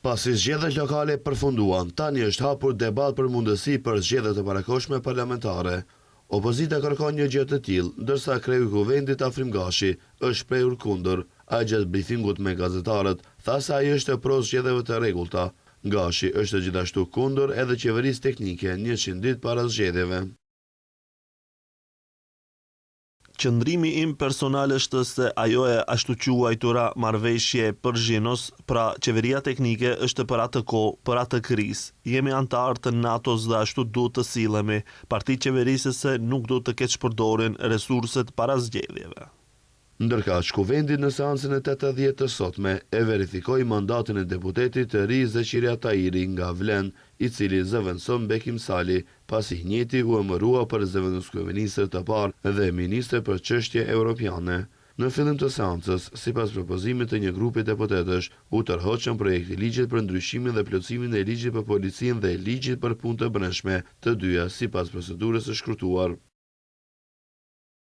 Pasi zgjedhjet lokale përfunduan, tani është hapur debat për mundësi për zgjedhjet e parakohshme parlamentare. Opozita kërkon një gjë të tillë, ndërsa kreu i Kuvendit Afrim Gashi është shprehur kundër. Ai gjatë brifingut me gazetarët tha se ai është pro zgjedhjeve të rregullta. Gashi është gjithashtu kundër edhe qeverisë teknike 100 ditë para zgjedhjeve. Qëndrimi im personal është se ajo e ashtu quajtura marrëveshje për zhinos, pra qeveria teknike është për atë kohë, për atë krizë. Jemi antar të NATO-s dhe ashtu duhet të sillemi. Partitë qeverisëse nuk duhet të keq përdorin resurset para zgjedhjeve. Ndërkaq, Kuvendi në seancën e 80 të sotme e verifikoi mandatin e deputetit të ri Zeqiria Tahiri nga Vlen, i cili zëvendëson Bekim Sali, pasi i njëjti u emërua për zëvendëskryeministër të parë dhe ministër për çështje europiane. Në fillim të seancës, sipas propozimit të një grupi deputetësh, u tërhoqën projekti ligjit për ndryshimin dhe plotësimin e ligjit për policinë dhe ligjit për punë të brendshme, të dyja sipas procedurës së shkruar.